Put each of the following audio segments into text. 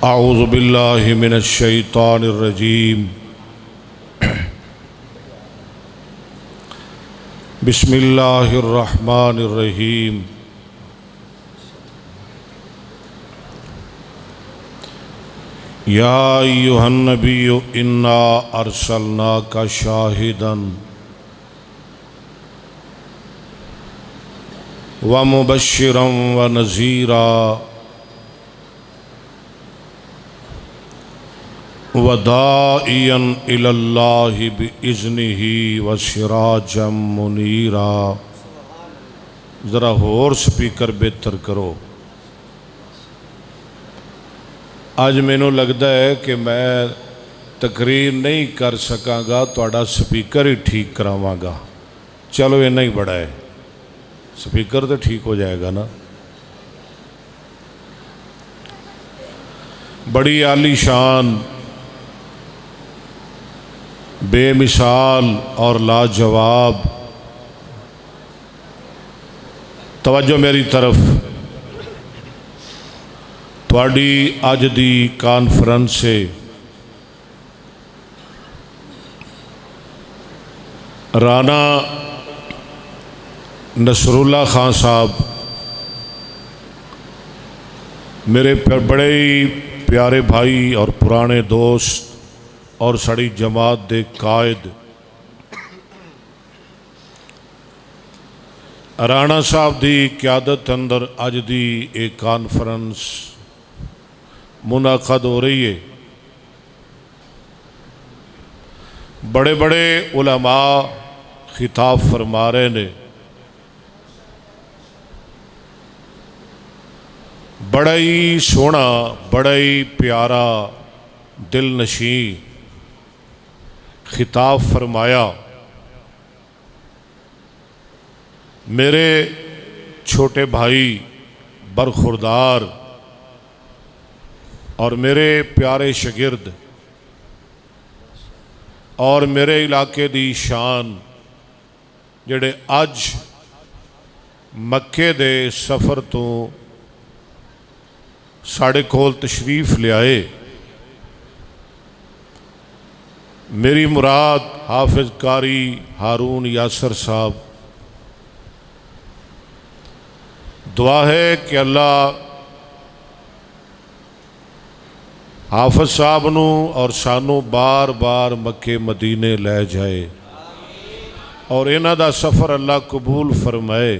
اعوذ باللہ من الشیطان الرجیم بسم اللہ الرحمن الرحیم یا ایھا النبی انا ارسلناک شاہدا ومبشرا ونذیرا وداعیا الی اللہ باذنہ وسراجا منیرا۔ ذرا ہور سپیکر بہتر کرو۔ اج مینوں لگدا ہے کہ میں تقریر نہیں کر سکاں گا، تہاڈا سپیکر ہی ٹھیک کراواں گا۔ چلو اتنا ہی بڑا ہے، سپیکر تو ٹھیک ہو جائے گا نا۔ بڑی عالی شان، بے مثال اور لاجواب توجہ میری طرف، تواڈی اج دی کانفرنس سے رانا نصر اللہ خان صاحب میرے بڑے ہی پیارے بھائی اور پرانے دوست اور سڑی جماعت دے قائد رانا صاحب دی قیادت اندر اج دی ایک کانفرنس منعقد ہو رہی ہے۔ بڑے بڑے علماء خطاب فرما رہے نے، بڑا ہی سونا، بڑا ہی پیارا، دل نشیں خطاب فرمایا۔ میرے چھوٹے بھائی برخوردار اور میرے پیارے شاگرد اور میرے علاقے دی شان جڑے اج مکے دے سفر تو ساڑے کول تشریف لے آئے، میری مراد حافظ قاری ہارون یاسر صاحب، دعا ہے کہ اللہ حافظ صاحب نو اور سانو بار بار مکے مدینے لے جائے اور انہاں دا سفر اللہ قبول فرمائے۔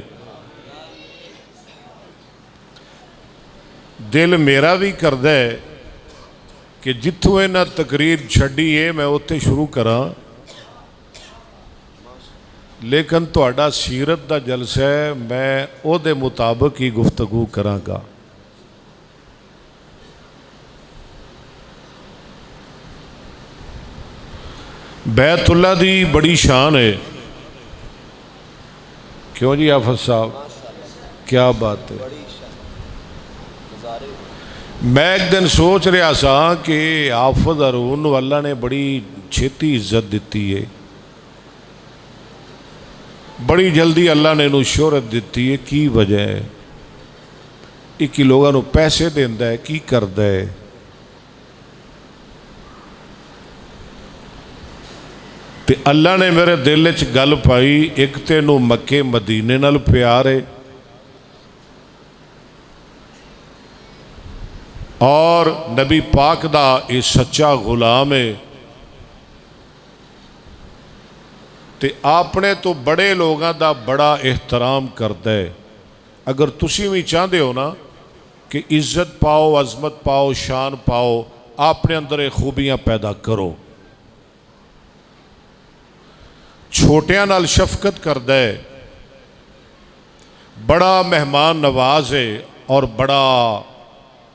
دل میرا بھی کردہ ہے کہ جتوں انہاں تقریر چھڑی ہے میں اتنے شروع کراں، لیکن تہاڈا سیرت دا جلسہ ہے، میں او دے مطابق ہی گفتگو کراں گا۔ بیت اللہ دی بڑی شان ہے، کیوں جی حافظ صاحب؟ کیا بات ہے۔ میں ایک دن سوچ رہا سا کہ حافظ ہارون اللہ نے بڑی چھیتی عزت دیتی ہے، بڑی جلدی اللہ نے انہوں شہرت دیتی ہے، کی وجہ ہے؟ ایک ہی لوگوں پیسے دیندا ہے، کی کردا ہے؟ تے اللہ نے میرے دل وچ گل پائی، ایک تے نو مکے مدینے نال پیار ہے اور نبی پاک دا یہ سچا غلام ہے، تے اپنے تو بڑے لوگاں دا بڑا احترام کردا ہے۔ اگر تسی بھی چاہتے ہو نا کہ عزت پاؤ، عظمت پاؤ، شان پاؤ، اپنے اندر یہ خوبیاں پیدا کرو۔ چھوٹیاں نال شفقت کردا ہے، بڑا مہمان نواز ہے اور بڑا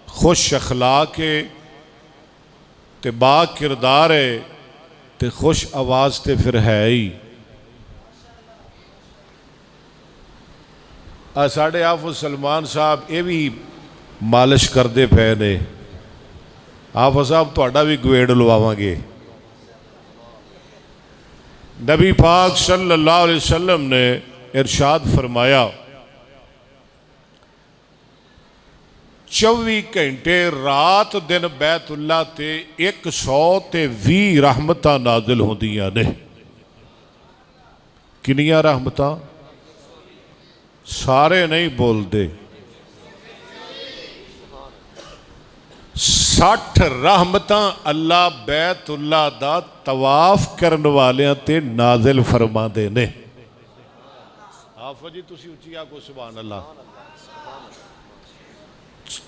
خوش اخلاق ہے تے با کردار ہے تے خوش آواز تے پھر ہے ہی۔ ساڑھے حافظ سلمان صاحب یہ بھی مالش کردے پے نے۔ حافظ صاحب تہاڈا بھی گویڑ لواواں گے۔ نبی پاک صلی اللہ علیہ وسلم نے ارشاد فرمایا، 24 ਘੰਟੇ ਰਾਤ ਦਿਨ ਬੈਤੁੱਲਾ ਤੇ 120 ਰਹਿਮਤਾਂ ਨਾਜ਼ਿਲ ਹੁੰਦੀਆਂ ਨੇ। ਕਿੰਨੀਆਂ ਰਹਿਮਤਾਂ? ਸਾਰੇ ਨਹੀਂ ਬੋਲਦੇ। 60 ਰਹਿਮਤਾਂ ਅੱਲਾ ਬੈਤੁੱਲਾ ਦਾ ਤਵਾਫ ਕਰਨ ਵਾਲਿਆਂ ਤੇ ਨਾਜ਼ਿਲ ਫਰਮਾਉਂਦੇ ਨੇ। ਆਫੋ ਜੀ ਤੁਸੀਂ ਉੱਚੀ ਆਖੋ ਸੁਭਾਨ ਅੱਲਾ।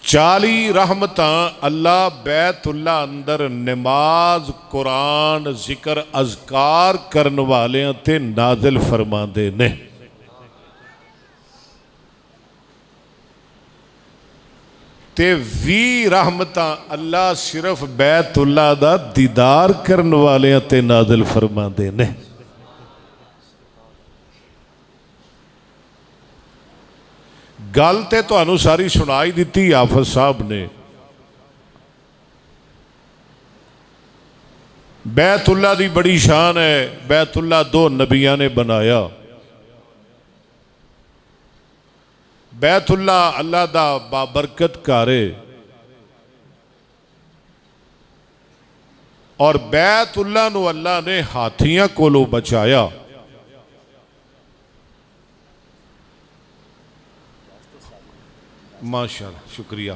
40 ਰਹਿਮਤਾਂ ਅੱਲਾ ਬੈਤੁੱਲਾ ਅੰਦਰ ਨਮਾਜ਼, ਕੁਰਾਨ, ਜ਼ਿਕਰ, ਅਜ਼ਕਾਰ ਕਰਨ ਵਾਲਿਆਂ ਤੇ ਨਾਜ਼ਿਲ ਫਰਮਾਉਂਦੇ ਨੇ। ਤੇ 20 ਰਹਿਮਤਾਂ ਅੱਲਾ ਸਿਰਫ ਬੈਤੁੱਲਾ ਦਾ ਦੀਦਾਰ ਕਰਨ ਵਾਲਿਆਂ ਤੇ ਨਾਜ਼ਿਲ ਫਰਮਾਉਂਦੇ ਨੇ। ਗੱਲ ਤੇ ਤੁਹਾਨੂੰ ਸਾਰੀ ਸੁਣਾਈ ਦਿੱਤੀ ਹਾਫਿਜ਼ ਸਾਹਿਬ ਨੇ। ਬੈਤੁੱਲਾ ਦੀ ਬੜੀ ਸ਼ਾਨ ਹੈ। ਬੈਤੁੱਲਾ 2 ਨਬੀਆਂ ਨੇ ਬਣਾਇਆ। ਬੈਤੁੱਲਾ ਅੱਲਾ ਦਾ ਬਾਬਰਕਤ ਘਰ ਹੈ ਔਰ ਬੈਤੁੱਲਾ ਨੂੰ ਅੱਲਾ ਨੇ ਹਾਥੀਆਂ ਕੋਲੋਂ ਬਚਾਇਆ। ਮਾਸ਼ਾਅੱਲਾ, ਸ਼ੁਕਰੀਆ,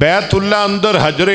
ਬੈਤੁੱਲਾ ਅੰਦਰ ਹਜਰੇ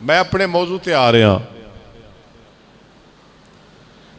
ਮੈਂ ਆਪਣੇ ਮੌਜੂ ਤੇ ਆ ਰਿਹਾ।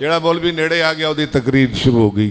ਜਿਹੜਾ ਮੌਲਵੀ ਨੇੜੇ ਆ ਗਿਆ ਉਹਦੀ ਤਕਰੀਰ ਸ਼ੁਰੂ ਹੋ ਗਈ।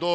2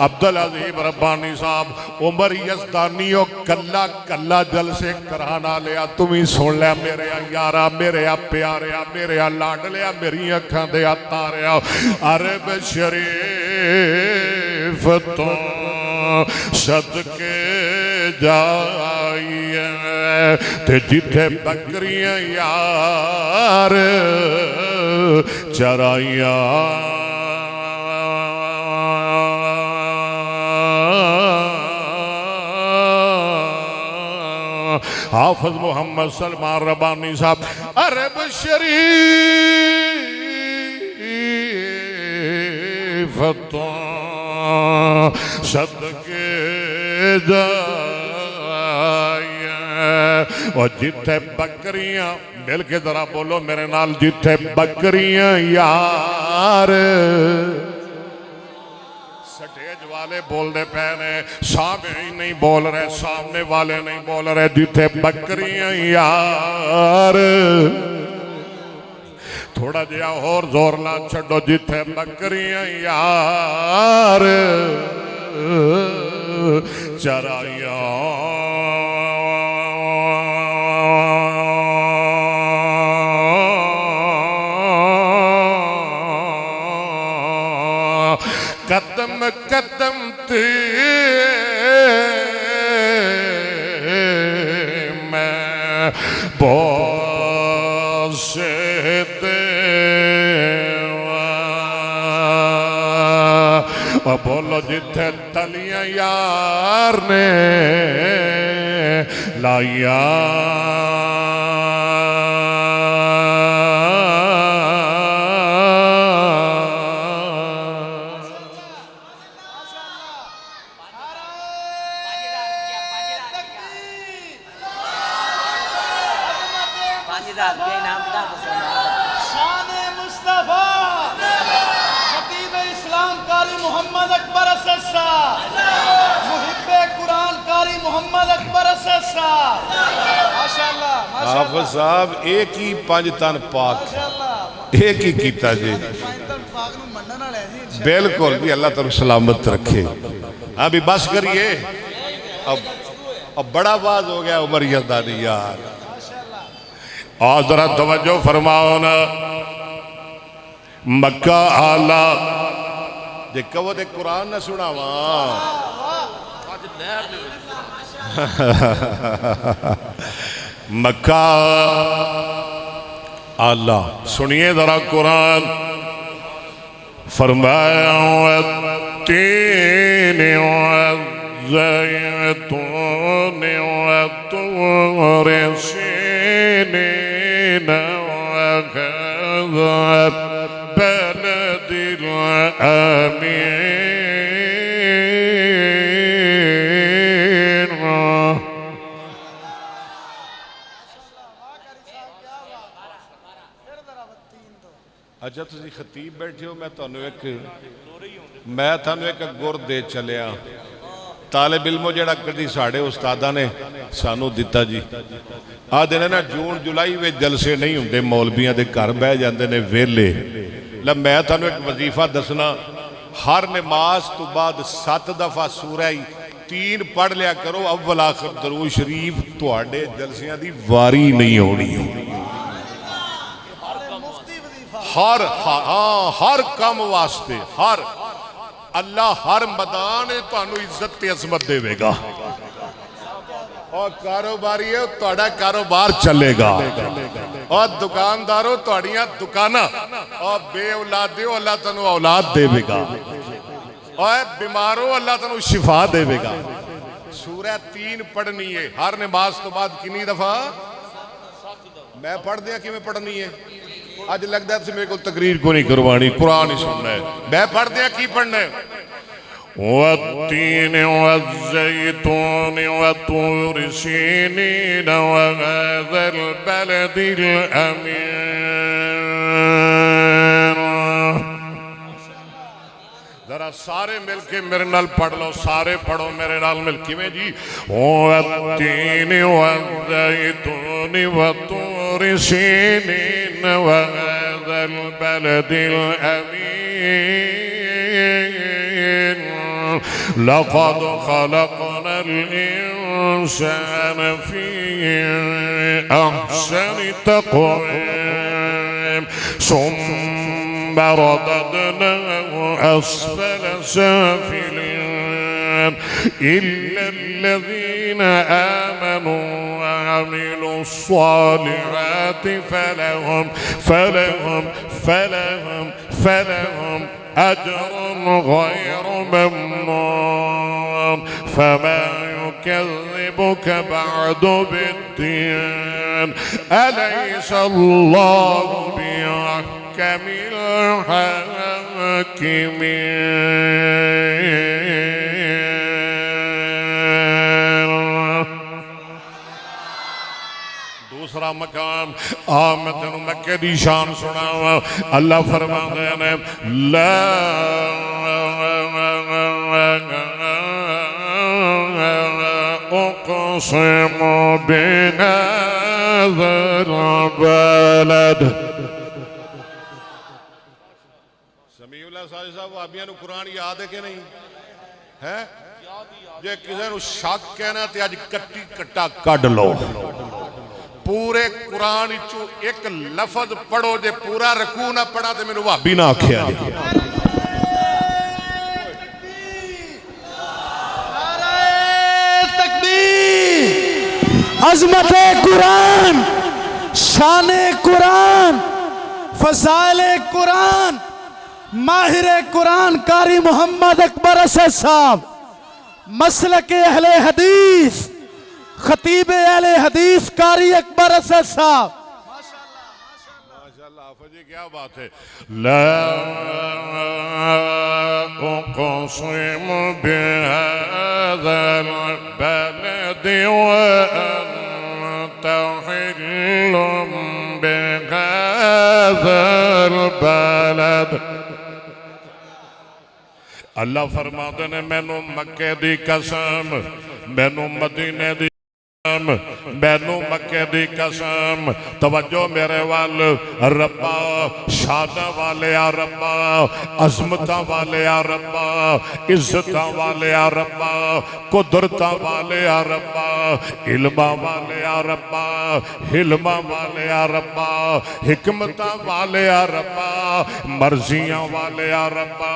عبدالعظیم ربانی صاحب عمر یزدانی و کلا کلا جلسے کرانا لیا تمہیں سن لیا میرے یارا میرے پیاریا میرے لاڈ لیا میری اکھاں دے تاریا عرب شریف تو صدقے جائیے تے جتھے بکریاں یار چرائیاں حافظ محمد سلمان ربانی صاحب عرب شریف تو صدقے جائیے اور جتھے بکریاں مل کے ذرا بولو میرے نال جتھے بکریاں یار سٹیج والے بول دے پہنے سامعین نہیں بول رہے سامنے والے نہیں بول رہے جتھے بکریاں یار تھوڑا جیا اور زور لا چھڑو جتھے بکریاں یار چرائیاں قدم قدم تے میں بوسے دیوا بولو جتھے تلیاں یار نے لائیا شان مصطفیٰ خطیب اسلام قاری محمد اکبر اسد صاحب محب قرآن قاری محمد اکبر اسد صاحب ماشاءاللہ حافظ صاحب ایک ہی پانچ تن پاک ایک ہی کیتا جی بالکل بھی اللہ تعالیٰ سلامت رکھے ابھی بس کریے اب بڑا باز ہو گیا عمر یزدانی یار اور ذرا توجہ فرماؤ نا مکہ آلہ دیکھا وہ دیکھ قرآن نہ سنا وہاں مکہ آلہ سنیے ذرا قرآن فرمایا تین زیتون طور سینین وغذا بلد الامین اچھا تسی خطیب بیٹھے ہو میں تھانو ایک گر دے چلیا طالب علمو جڑا کردی ساڑھے استادہ نے سانو دیتا جی دینے نا جون جولائی وے جلسے نہیں ہوں دے مولبیاں دے کار بے جاندے نے ویلے میں تھانو ایک وظیفہ دسنا ہر نماز تو بعد 7 دفعہ سورہ 3 پڑھ لیا کرو اول آخر درود شریف تو آڑے جلسیاں دی واری نہیں ہونی ہر کام واسطے اللہ ہر مدان تو انو عزت تے عظمت دے وے گا اور کاروباری ہے توڑا کاروبار چلے گا اور دکانداروں توڑیاں دکانہ اور بے اولاد دیو اللہ تنو اولاد دے وے گا اور بیماروں اللہ تنو شفا دے وے گا سورہ 3 پڑھنی ہے ہر نماز تو بعد کنی دفعہ میں پڑھ دیا کہ میں پڑھنی ہے آج لگتا ہے میرے کو تقریر کو نہیں کروانی قرآن ہی سننا ہے میں پڑھ دیا کی پڑھنا ہے والتین والزیتون وطور سینین وغذا البلد الامین ذرا سارے مل کے میرے نال پڑھ لو سارے پڑھو میرے نال مل کے میں جی والتین والزیتون وطور سینین وغذا البلد الامین لقد خلقنا الإنسان في أحسن تقويم ثم رددناه أسفل سافلين إلا الذين آمنوا وعملوا الصالحات فلهم أجر غير ممنون فما يكذبك بعد بالدين أليس الله بأحكم الحاكمين. دوسرا مقام میں تینوں مکے دی شان سناواں. اللہ فرماندے نے لا اقسم بهذا البلد. سمیع اللہ صاحب وہابیاں نو قرآن یاد ہے کہ نہیں ہے؟ جے کسے نو شک کہنا تے اج کٹی کٹا کڈ لو. پورے قرآن چو ایک لفظ پڑھو جے پورا رکوع نہ پڑھا تے مینوں وہابی نہ آکھیا جی. عظمت قرآن، شان قرآن، فضائل قرآن، ماہر قرآن قاری محمد اکبر اسد صاحب، مسلک اہل حدیث، خطیب اہل حدیث قاری اکبر اسد صاحب. ماشاءاللہ حافظ جی کیا بات ہے. لا اقسم بهذا البلد وأنت حل بهذا البلد. اللہ فرماتے نے مینوں مکے دی قسم، مینوں مدینے دی مینوں مکے دی قسم. توجہ میرے وال ربا، شان والے آ ربا، عظمت والے آ ربا، عزت والے آ ربا، قدرت والے آ ربا، علم والے آ ربا، حلم والے آ ربا، حکمت والے آ ربا، مرضیاں والے آ ربا.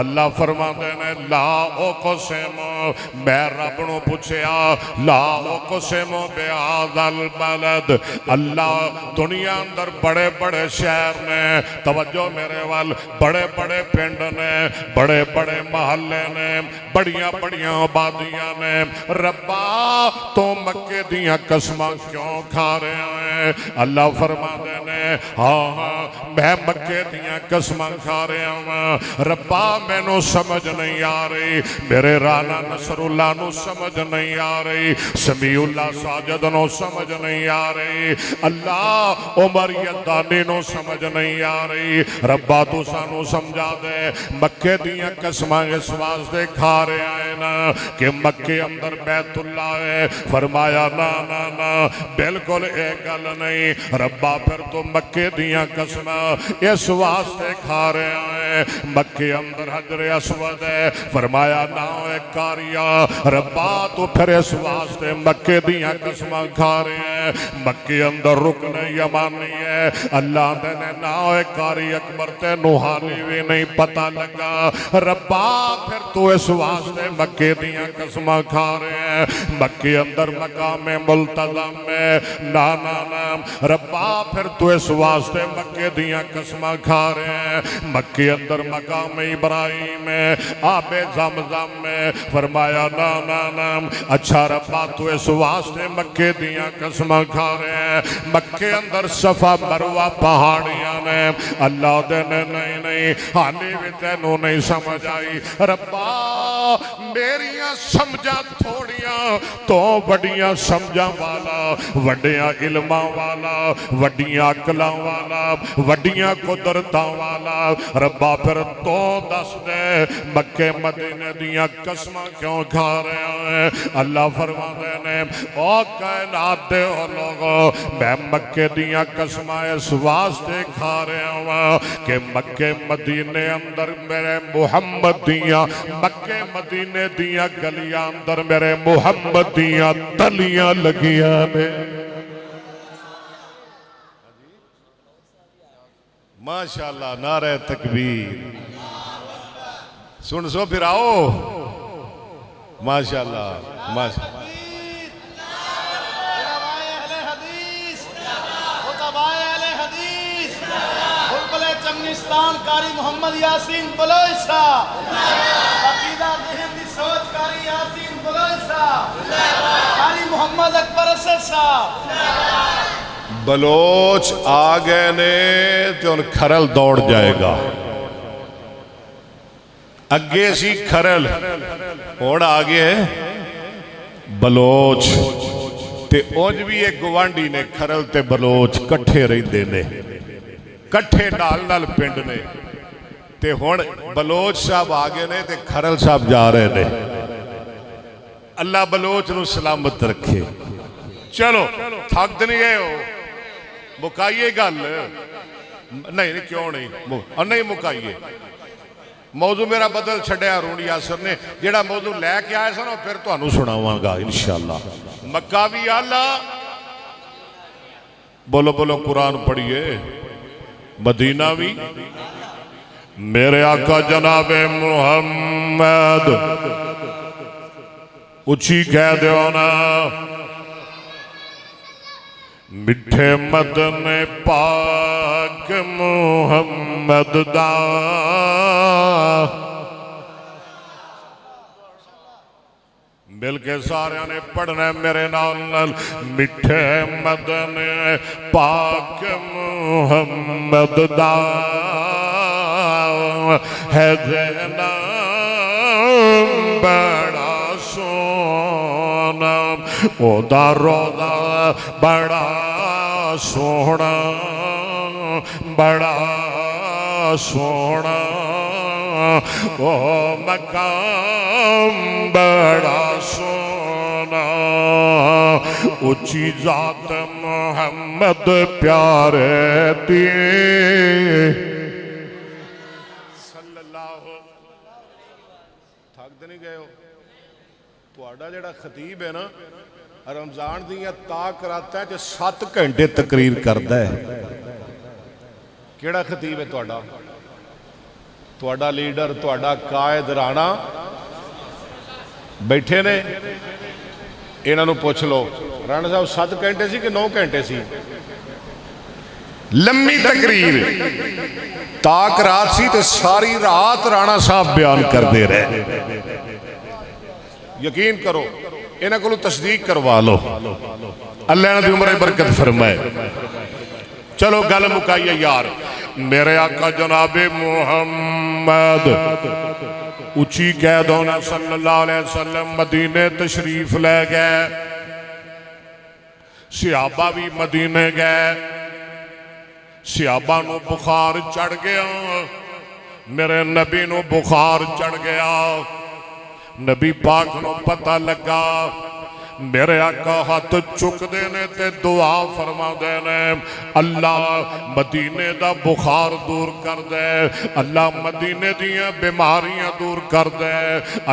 اللہ فرماتے نے لا اقسم، میں رب نو پوچھیا لا اقسم بهذا البلد. اللہ دنیا اندر بڑے بڑے شہر نے، توجہ میرے وال، بڑے بڑے پنڈ نے، بڑے بڑے محلے نے، بڑیاں بڑیاں آبادیاں نے. ربا تو مکے دیاں قسماں کیوں کھا رہے ہیں؟ اللہ فرماتے نے ہاں میں مکے دیاں قسماں کھا رہے ہوں. ربا مینوں سمجھ نہیں آ رہی، میرے رانا نصر اللہ نو سمجھ نہیں آ رہی، سمیع اللہ ساجد نو سمجھ نہیں آ رہی، اللہ عمر یدانی نو سمجھ نہیں آ رہی. ربا تو سانو سمجھا دے. مکے دیاں قسماں اس واسطے کھا رہے ہیں نا کہ مکے اندر بیت اللہ ہے. فرمایا نا نا نا بالکل ایک گل نہیں. ربا پھر تو مکے دیاں قسماں اس واسطے کھا رہے ہیں مکے اندر حجر اسود ہے. فرمایا نا ایک کاریا. ربا تو پھر اس واسطے مکے دیاں قسماں کھا رہے ہیں مکے اندر رکن یمانی ہے. اللہ نے نا ایک کاری اکبر تے نوحانی بھی نہیں پتہ لگا. ربا پھر تو اس واسطے مکے دیاں قسماں کھا رہے ہیں مکے اندر مقام ملتظم میں نا نا نا. ربا پھر تو اس واسطے مکے دیاں قسماں کھا رہے ہیں مکے اندر مقام ابراہیم میں آب زمزم میں. فرمایا نا نا نا. اچھا ربا تو اس واسطے مکے دیاں قسماں کھا رہے ہیں مکے اندر صفا مروہ پہاڑیاں نے. اللہ دے نے نہیں نہیں حالی بھی تینوں نہیں سمجھ آئی. ربا میریاں سمجھا تھوڑیاں تو وڈیاں سمجھا والا، وڈیاں علماں والا، وڈیاں عقلاں والا، وڈیاں قدرتاں والا. ربا پھر تو دس دے مکے مدینے دیاں قسماں کیوں کھا رہے ہیں؟ اللہ فرماتے نے او کائنات دے ہو لوگو میں مکے دیاں قسماں اس واسطے کھا رہا ہوں کہ مکے مدینے اندر میرے محمد دیاں مکے مدینے دیاں گلیاں اندر میرے محمد دیاں تلیاں لگیاں نے ماشاءاللہ نعرہ تکبیر سن سو پھر آؤ ماشاءاللہ ماشاءاللہ چنگستان کاری محمد یاسین بلوچ صاحب عقیدہ ذہن دی سوچ کاری یاسین بلوچ صاحب کاری محمد اکبر اسد صاحب بلوچ آگے نے تو ان کھرل دوڑ جائے گا اگے سی کھرل اور آگے بلوچ تے اونج بھی ایک گوانڈی نے کھرل تے بلوچ کٹھے رہی دینے کٹھے نال نال پنڈ نے تے ہون بلوچ صاحب آگے نے تے کھرل صاحب جا رہے نے اللہ بلوچ نو سلامت رکھے چلو تھک نہیں گئے ہو مکائیے گل نہیں کیوں نہیں نہیں مکائیے موضوع میرا بدل چھڑیا ہارون یاسر نے جیڑا موضوع لے کے آئے سن پھر تو انہوں سناواں گا انشاءاللہ مکہ بھی آلہ بولو بولو قرآن پڑھئے مدینہ بھی میرے آقا جناب محمد اچھی کہہ دیو نا مٹھے مدن پاک محمد دا مل کے سارے نے پڑھنا میرے نال مٹھے مدن پاک محمد دا ہے نام بڑا سونا او دا روضہ بڑا سونا بڑا سونا او مقام بڑا سونا اچھی ذات محمد پیارے دی صلی اللہ تھک دے نہیں گئے ہو تو آڈا جڑا خطیب ہے نا رمضان دیاں تا کراتا ہے جو 7 گھنٹے تقریر کرتا ہے کیڑا خطیب ہے تو آڈا لیڈر تو آڈا قائد رانا بیٹھے نے انہاں نو پوچھ لو رانا صاحب 7 گھنٹے سی کہ 9 گھنٹے سی لمبی تقریر تاک رات سی تو ساری رات رانا صاحب بیان کر دے رہے یقین کرو انہاں کو تصدیق کروا لو اللہ نے عمر برکت فرمائے چلو گل مکائیے یار میرے آقا جناب محمد اچھی کہہ دونا صلی اللہ علیہ وسلم مدینے تشریف لے گئے صحابہ بھی مدینے گئے صحابہ نو بخار چڑھ گیا میرے نبی نو بخار چڑھ گیا نبی پاک نو پتہ لگا میرے آقا ہاتھ چک دینے تے دعا فرما دینے اللہ مدینے دا بخار دور کر دے اللہ مدینے دیاں بیماریاں دور کر دے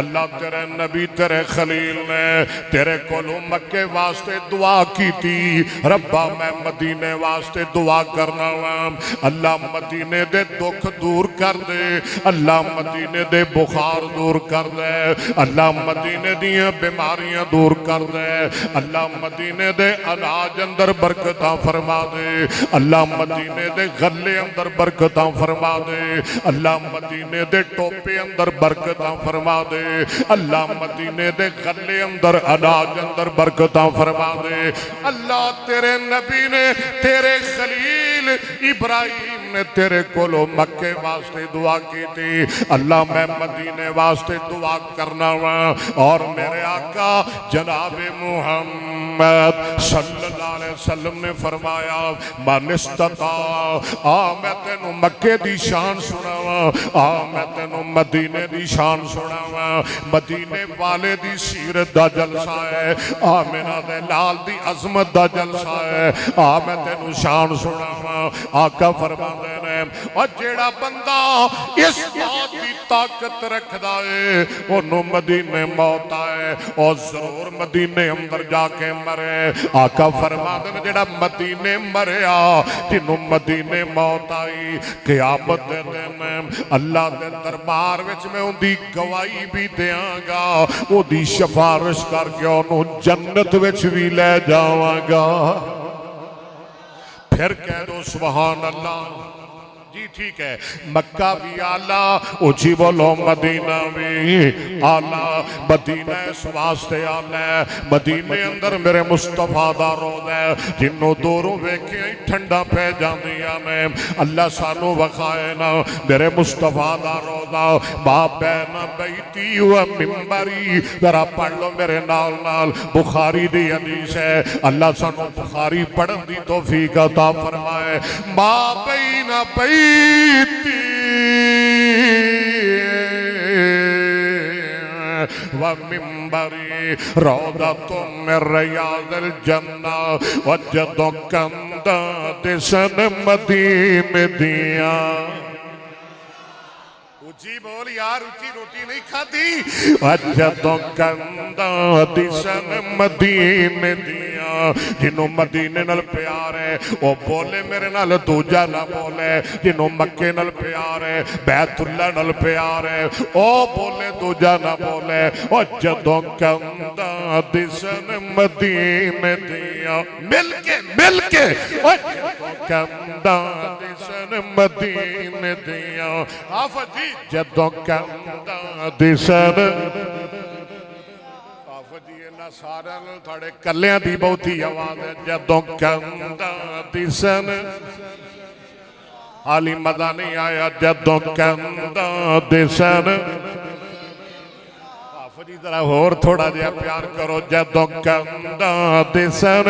اللہ تیرے نبی تیرے خلیل نے تیرے کولو مکے واسطے دعا کی تھی ربا میں مدینے واسطے دعا کرنا ہوں اللہ مدینے دے دکھ دور کر دے اللہ مدینے دے بخار دور کر دے اللہ مدینے دیاں بیماریاں دور کر دے اللہ مدینے دے اناج اندر برکتاں فرما دے اللہ مدینے دے غلے اندر برکتاں فرما دے اللہ مدینے دے ٹوپے اندر برکتاں فرما دے اللہ مدینے دے غلے اندر اناج اندر برکتاں فرما دے اللہ تیرے نبی نے تیرے خلیل ابراہیم نے تیرے کولو مکے واسطے دعا کی تھی، اللہ میں مدینے واسطے دعا کرنا وا، اور میرے آقا جناب محمد صلی اللہ علیہ وسلم نے فرمایا من استطاع، میں تینوں مکے دی شان سناواں، میں تینوں مدینے دی شان سناواں، مدینے والے دی سیرت دا جلسہ ہے، آمنہ دے لال دی عظمت دا جلسہ ہے، میں تینوں شان سناواں۔ آقا فرماندے نے اور جیڑا بندہ اس بات دی طاقت رکھدا ہے انہوں مدینے موت آئے اور ضرور مدینے اندر جا کے مرے۔ آقا فرماندے نے جیڑا مدینے مریا جنہوں مدینے موت آئی، قیامت دے دن اللہ دے دربار وچ میں ان دی گواہی بھی دیاں گا، وہ دی شفارش کر کے انہوں جنت وچ بھی لے جاواں گا۔ پھر کہہ دو سبحان اللہ۔ جی ٹھیک ہے، مکہ بھی آلہ، اچھی بولو مدینہ بھی آلہ، مدینہ اس واسطے آلہ، مدینہ اندر میرے مصطفیٰ دا روضہ ہے، جنہوں دوروں ویکھیں ٹھنڈا پہ جاندیاں میں اللہ سانو وخائے نا میرے مصطفیٰ دا روضہ، ما بین بیتی و منبری، ذرا پڑھ لو میرے نال نال، بخاری دی حدیث ہے، اللہ سانو بخاری پڑھن دی توفیق عطا فرمائے۔ ما بین بیتی ومنبری روضۃ من ریاض الجنہ، وجدو کندہ دسن مدینے دیاں۔ اچھی بول یار، اچھی روٹی نہیں کھاتی۔ وجدو کندہ دسن مدینے دیاں، جنہوں مدینے نل پیار ہے وہ بولے میرے نال دوجہ نہ بولے، جنہوں مکے نل پیار ہے بیت اللہ نل پیار ہے وہ بولے دوجہ نہ بولے۔ وجدو کندہ دسن مدینے دیاں، مل کے وجدو کندہ دسن مدینے دیاں۔ آفت جی جدو کندہ دسن، آفت جی اللہ سارا تھوڑے کلیاں دی بہتی آواز ہے۔ جدو کندہ دسن، حالی مزہ نہیں آیا۔ جدو کندہ دسن، آفت جی ذرا اور تھوڑا جہا پیار کرو۔ جدو کندہ دسن،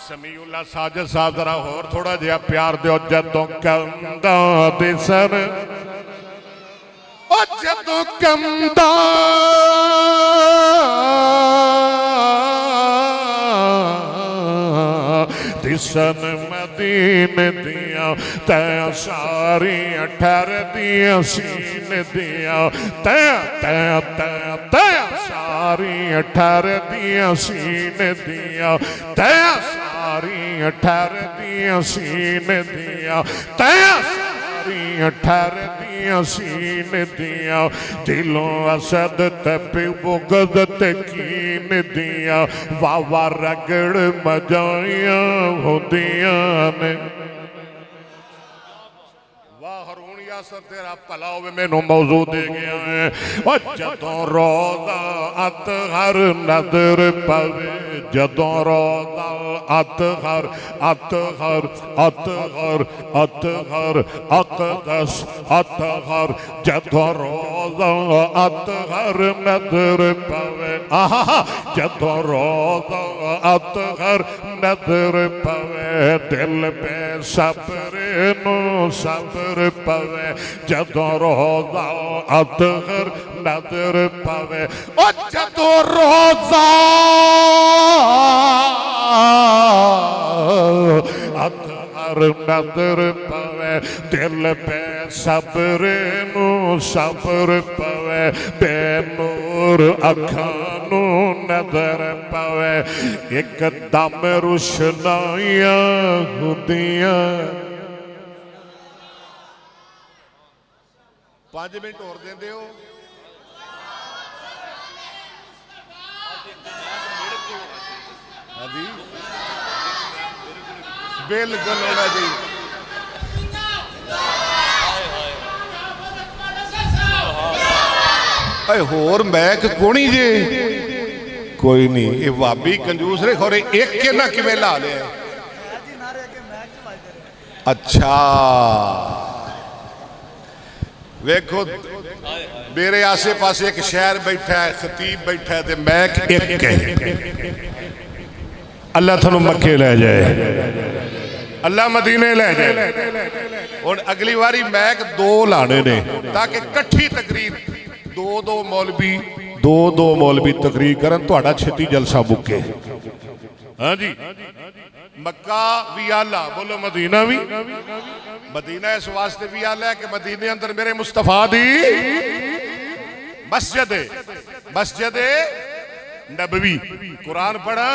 سمیع اللہ ساجد صاحب ذرا اور تھوڑا جہا پیار دیو۔ جدو کندہ دسن، او جدو کندہ دسن مدینے دیاں، تیاں ساریاں ٹھہر دیاں سینے دیاں، تیاں ساریاں ٹھہر دیاں سینے دیاں، تیاں ساریاں ٹھہر دیاں سینے دیاں، تیاں ساریاں ٹھہر دیاں سینے دیاں، دلوں اسد تے پی بغض تے کین دیاں، واہ رگڑ مجائیاں ہوندیاں نے۔ واہ ہرون یاسر تیرا پلا ہوئے میں نو موضوع دے گیا ہے۔ جدوں روضہ اطہر نظر پوے، جدوں روضہ اطہر اطہر اطہر اطہر اقدس اطہر، جدوں روضہ اطہر نظر پوے، جدوں روضہ اطہر نظر پوے، دل پہ صبر نو صبر پوے، جدوں روضہ اطہر نظر پوے، او جدوں روضہ اطہر نظر پوے، دل پہ صبر نو صبر پوے، بے نور اکھاں نو نظر پوے، ایک دم روشنائیاں ہوندیاں۔ 5 منٹ اور دیں دے ہو۔ بالکل ہونا جی۔ اے ہور میک کونی جی کوئی نہیں، یہ وابی کنجوس رہے خورے ایک کے نہ کمیں لا لے اچھا ویکھو میرے آسے پاسے ایک شہر بیٹھا ہے، خطیب بیٹھا ہے، میک ایک ہے۔ اللہ تھنو مکے لے جائے، اللہ مدینے لے جائے، اور اگلی واری میک 2 لانے نے تاکہ کٹھی تقریر دو مولوی تقریر کرن تو اڑا چھتی جلسہ بکے۔ ہاں جی مکہ بھی آلہ، بولو مدینہ بھی، مدینہ اس واسطے بھی آلہ ہے کہ مدینے اندر میرے مصطفیٰ دی مسجد نبوی، قرآن پڑھا،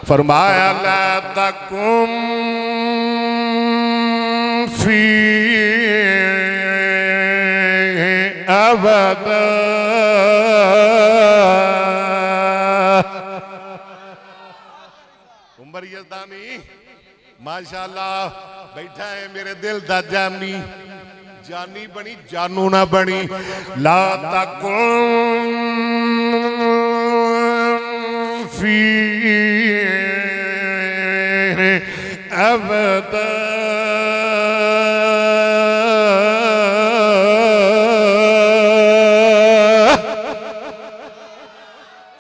فرمایا لا تکم فی ابدا، عمر یزدانی ماشاءاللہ بیٹھا ہے میرے دل دا جانی، جانی بنی جانو نہ بنی۔ لا تکن فی ابدا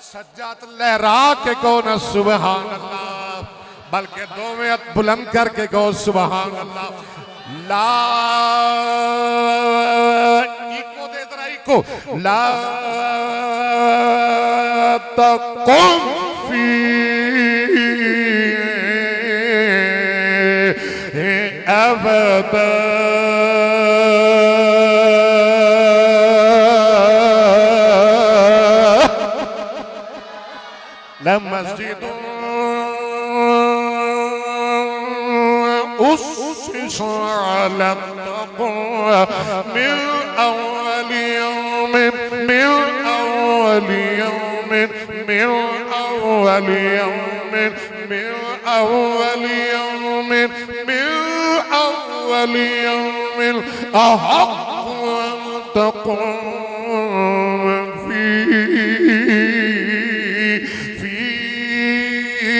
سجات لہرا کے کون سبحان اللہ، بلکہ دومیت بلند کر کے کون سبحان اللہ۔ لا ایکو دے ذرا ایکو، لا تقم فی ابدا لمسجد أسس على التقوى من أول يوم أحق أن تقوم فيه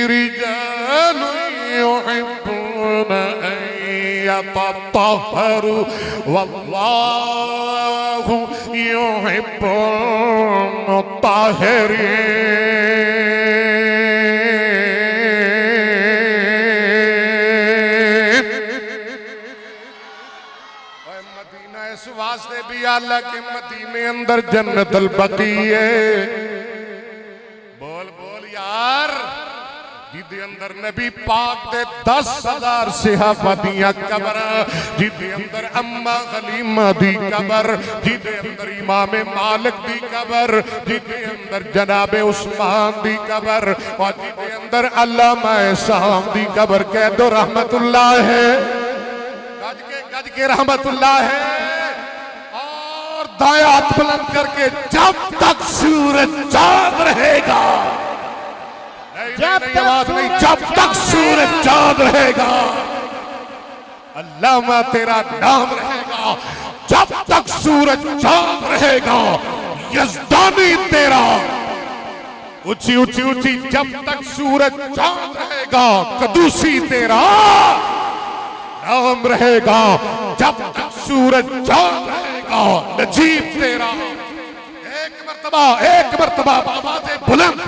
رجال يحبون أن يتطهروا والله يحب المطهرين۔ مدینہ اس واسطے بھی اللہ کے مدینے اندر جنت البقیع ہے۔ بول بول یار، جیدے اندر نبی پاک دے 10,000 صحابہ دیاں قبر، جیدے اندر اماں غلیمہ دی قبر، جیدے اندر امام مالک دی قبر، جیدے اندر جناب عثمان دی قبر، اور جیدے اندر علامہ احسان دی قبر، کہہ دو رحمت اللہ ہے، گج کے رحمت اللہ ہے، اور دایات بلند کر کے جب تک سورج چاند رہے گا، جب تک سورج چاند رہے گا، علامہ تیرا نام رہے گا، جب تک سورج چاند رہے گا، یزدانی تیرا اونچی اونچی اونچی، جب تک سورج چاند رہے گا، قدوسی تیرا نام رہے گا، جب تک سورج چاند رہے گا، نجیب تیرا ایک مرتبہ آواز بلند،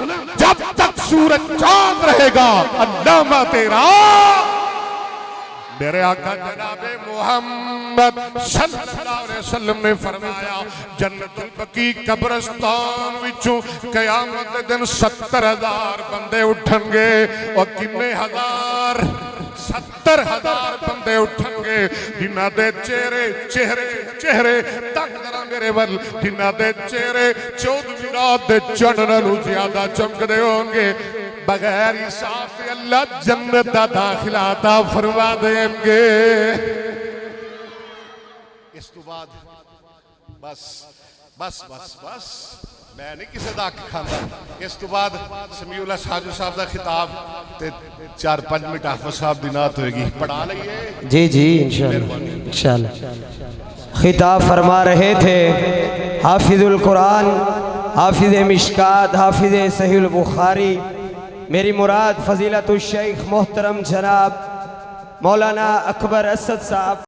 جب تک سورج چاند رہے گا، علامہ تیرا۔ میرے آقا جناب محمد صلی اللہ علیہ وسلم نے فرمایا جنت البقیع قبرستان وچوں قیامت دن 70,000 بندے اٹھن گے، اور کنے ہزار؟ 70,000 بندے اٹھن گے، جنہ دے چہرے تک ذرا میرے ول، جنہ دے چہرے 14ویں رات دے چڑھن نالوں زیادہ چمکدے ہوں گے، بغیر حساب سے اللہ جنت دا داخلہ عطا فرما دیں گے۔ اس تو بعد بس میں نہیں کسی دا کھاندہ، اس تو بعد سمیع اللہ ساجو صاحب دا خطاب 4-5 منٹ حافظ صاحب دی نعت ہوئے گی، پڑھا لئیے جی انشاءاللہ۔ خطاب فرما رہے تھے حافظ القرآن، حافظ مشکات، حافظ صحیح البخاری، میری مراد فضیلت الشیخ محترم جناب مولانا اکبر اسد صاحب